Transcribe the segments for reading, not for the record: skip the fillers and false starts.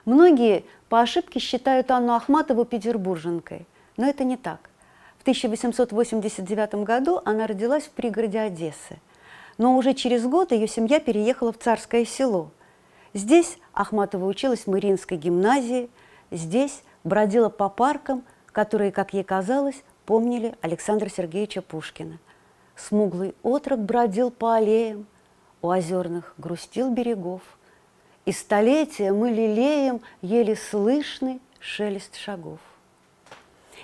Многие по ошибке считают Анну Ахматову петербурженкой, но это не так. В 1889 году она родилась в пригороде Одессы, но уже через год ее семья переехала в Царское Село. Здесь Ахматова училась в Мариинской гимназии, здесь бродила по паркам, которые, как ей казалось, помнили Александра Сергеевича Пушкина. Смуглый отрок бродил по аллеям, у озерных грустил берегов. И столетия мы лелеем еле слышный шелест шагов.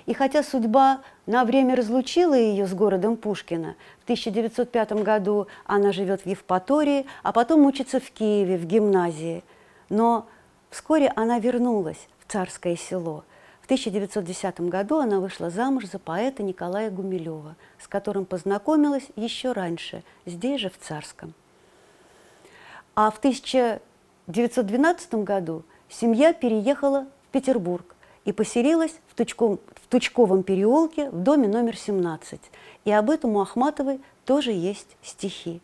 И хотя судьба на время разлучила ее с городом Пушкина, в 1905 году она живет в Евпатории, а потом учится в Киеве, в гимназии. Но вскоре она вернулась в Царское Село. В 1910 году она вышла замуж за поэта Николая Гумилева, с которым познакомилась еще раньше, здесь же, в Царском. А в 1912 году семья переехала в Петербург и поселилась в Тучковом переулке в доме номер 17. И об этом у Ахматовой тоже есть стихи.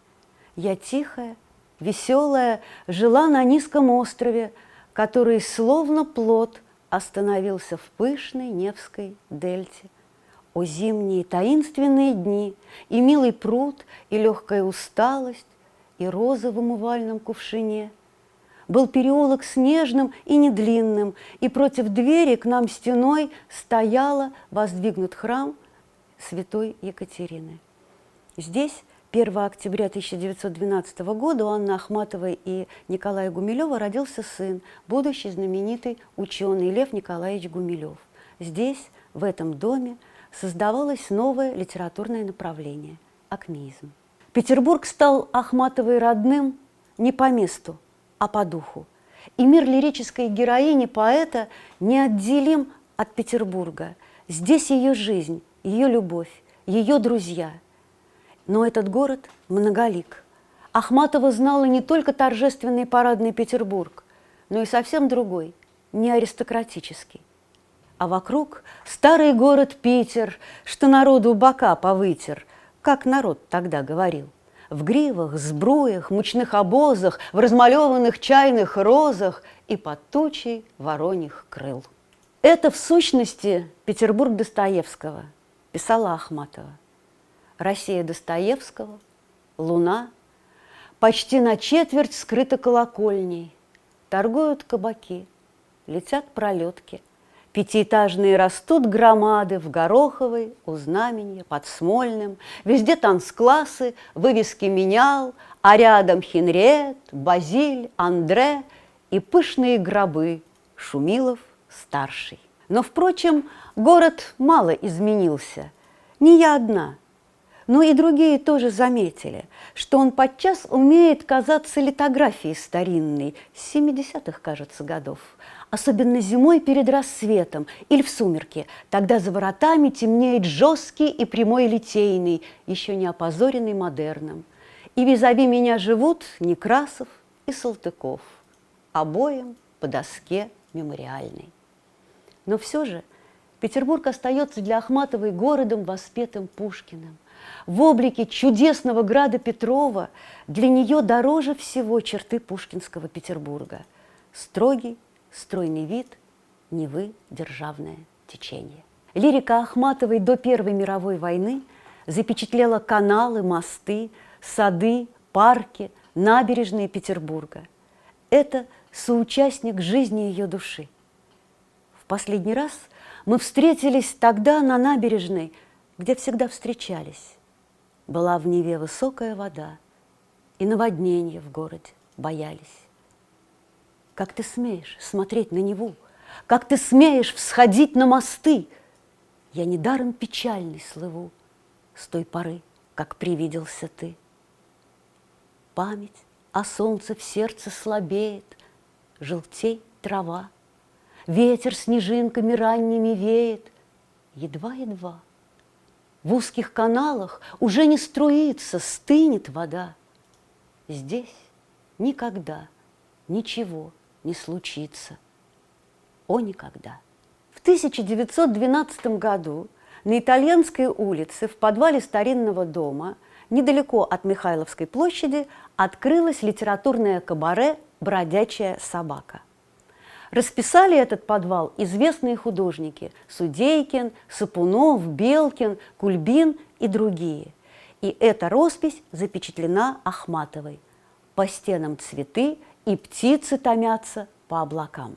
«Я тихая, веселая, жила на низком острове, который словно плод остановился в пышной Невской дельте. О зимние таинственные дни, и милый пруд, и легкая усталость, и розы в умывальном кувшине. Был переулок снежным и недлинным, и против двери к нам стеной стояла воздвигнут храм святой Екатерины». Здесь 1 октября 1912 года у Анны Ахматовой и Николая Гумилева родился сын, будущий знаменитый ученый Лев Николаевич Гумилев. Здесь, в этом доме, создавалось новое литературное направление – акмеизм. Петербург стал Ахматовой родным не по месту, а по духу. И мир лирической героини поэта неотделим от Петербурга. Здесь ее жизнь, ее любовь, ее друзья. Но этот город многолик. Ахматова знала не только торжественный парадный Петербург, но и совсем другой, не аристократический. А вокруг старый город Питер, что народу бока повытер, как народ тогда говорил. В гривах, сбруях, мучных обозах, в размалеванных чайных розах и под тучей вороньих крыл. Это, в сущности, Петербург Достоевского, писала Ахматова. Россия Достоевского, луна, почти на четверть скрыта колокольней, торгуют кабаки, летят пролетки, пятиэтажные растут громады в Гороховой, у Знаменья, под Смольным, везде танцклассы, вывески менял, а рядом Хенриет, Базиль, Андре и пышные гробы Шумилов-старший. Но, впрочем, город мало изменился. Не я одна, но и другие тоже заметили, что он подчас умеет казаться литографией старинной, с 70-х, кажется, годов. Особенно зимой перед рассветом или в сумерки. Тогда за воротами темнеет жесткий и прямой Литейный, еще не опозоренный модерном. И визави меня живут Некрасов и Салтыков, обоим по доске мемориальной. Но все же Петербург остается для Ахматовой городом, воспетым Пушкиным. В облике чудесного града Петрова для нее дороже всего черты пушкинского Петербурга. Строгий, стройный вид, Невы, державное течение. Лирика Ахматовой до Первой мировой войны запечатлела каналы, мосты, сады, парки, набережные Петербурга. Это соучастник жизни ее души. В последний раз мы встретились тогда на набережной, где всегда встречались. Была в Неве высокая вода, и наводнения в городе боялись. Как ты смеешь смотреть на Неву? Как ты смеешь всходить на мосты? Я недаром печальный слыву с той поры, как привиделся ты. Память о солнце в сердце слабеет, желтеет трава, ветер снежинками ранними веет, едва-едва. В узких каналах уже не струится, стынет вода. Здесь никогда ничего не случится. О, никогда! В 1912 году на Итальянской улице в подвале старинного дома, недалеко от Михайловской площади, открылось литературное кабаре «Бродячая собака». Расписали этот подвал известные художники – Судейкин, Сапунов, Белкин, Кульбин и другие. И эта роспись запечатлена Ахматовой. По стенам цветы, и птицы томятся по облакам.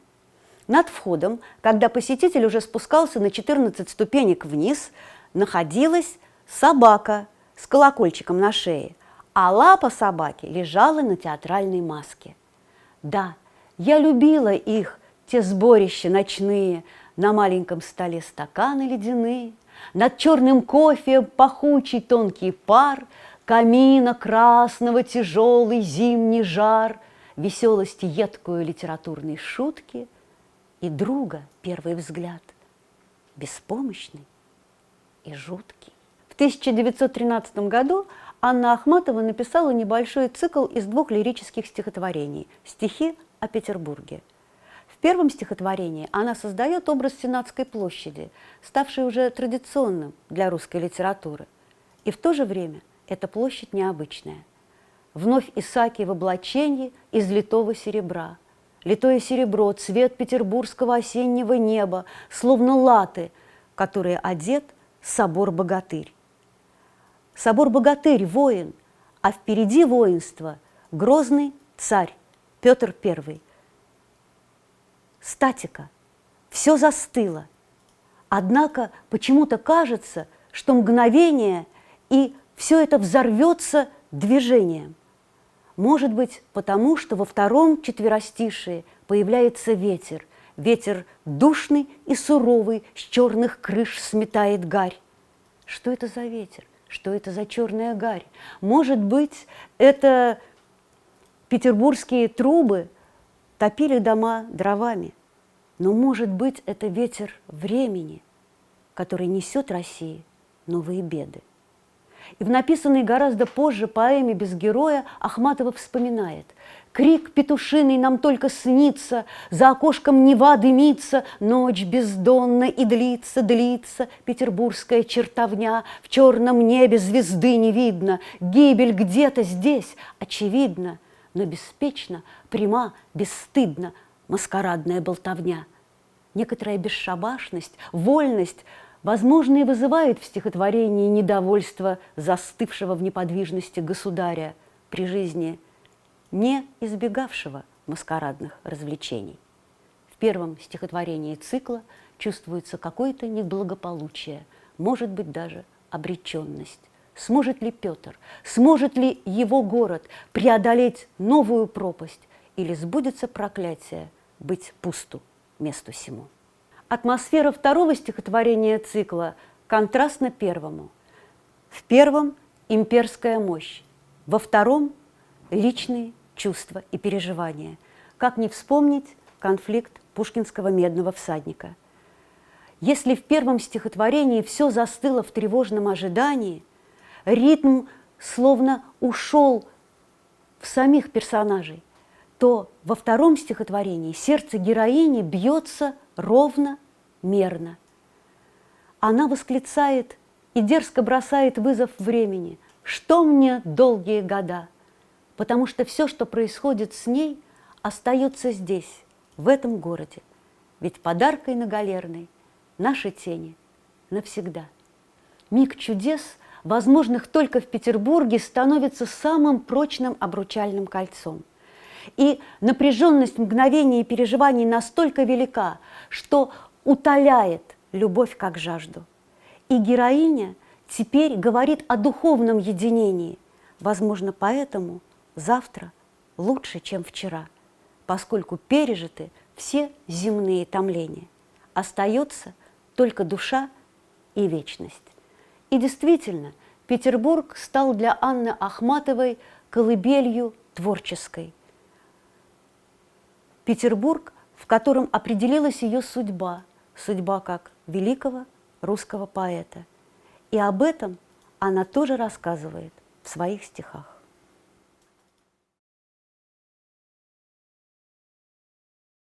Над входом, когда посетитель уже спускался на 14 ступенек вниз, находилась собака с колокольчиком на шее, а лапа собаки лежала на театральной маске. Да, я любила их, те сборища ночные, на маленьком столе стаканы ледяные, над черным кофе пахучий тонкий пар, камина красного тяжелый зимний жар, веселость едкую литературной шутки и друга первый взгляд, беспомощный и жуткий. В 1913 году Анна Ахматова написала небольшой цикл из 2 лирических стихотворений «Стихи о Петербурге». В первом стихотворении она создает образ Сенатской площади, ставший уже традиционным для русской литературы. И в то же время эта площадь необычная. Вновь Исааки в облачении из литого серебра. Литое серебро – цвет петербургского осеннего неба, словно латы, которые одет собор-богатырь. Собор-богатырь – воин, а впереди воинства – грозный царь Петр I. Статика, все застыло. Однако почему-то кажется, что мгновение, и все это взорвется движением. Может быть, потому что во втором четверостишии появляется ветер. Ветер душный и суровый, с черных крыш сметает гарь. Что это за ветер? Что это за черная гарь? Может быть, это петербургские трубы топили дома дровами. Но, может быть, это ветер времени, который несет России новые беды. И в написанной гораздо позже поэме «Без героя» Ахматова вспоминает: «Крик петушиный нам только снится, за окошком Нева дымится, ночь бездонна и длится, длится петербургская чертовня, в черном небе звезды не видно, гибель где-то здесь очевидна, но беспечно, пряма, бесстыдна маскарадная болтовня». Некоторая бесшабашность, вольность, возможно, и вызывает в стихотворении недовольство застывшего в неподвижности государя при жизни, не избегавшего маскарадных развлечений. В первом стихотворении цикла чувствуется какое-то неблагополучие, может быть, даже обреченность. Сможет ли Петр, сможет ли его город преодолеть новую пропасть, или сбудется проклятие быть пусту месту сему? Атмосфера второго стихотворения цикла контрастна первому. В первом – имперская мощь, во втором – личные чувства и переживания. Как не вспомнить конфликт пушкинского «Медного всадника». Если в первом стихотворении все застыло в тревожном ожидании, ритм словно ушел в самих персонажей, то во втором стихотворении сердце героини бьется ровно, мерно. Она восклицает и дерзко бросает вызов времени: «Что мне долгие года?» Потому что все, что происходит с ней, остается здесь, в этом городе. Ведь подаркой на Галерной наши тени навсегда. Миг чудес, возможных только в Петербурге, становится самым прочным обручальным кольцом. И напряженность мгновений и переживаний настолько велика, что утоляет любовь как жажду. И героиня теперь говорит о духовном единении. Возможно, поэтому завтра лучше, чем вчера, поскольку пережиты все земные томления. Остается только душа и вечность. И действительно, Петербург стал для Анны Ахматовой колыбелью творческой. Петербург, в котором определилась ее судьба, судьба как великого русского поэта. И об этом она тоже рассказывает в своих стихах.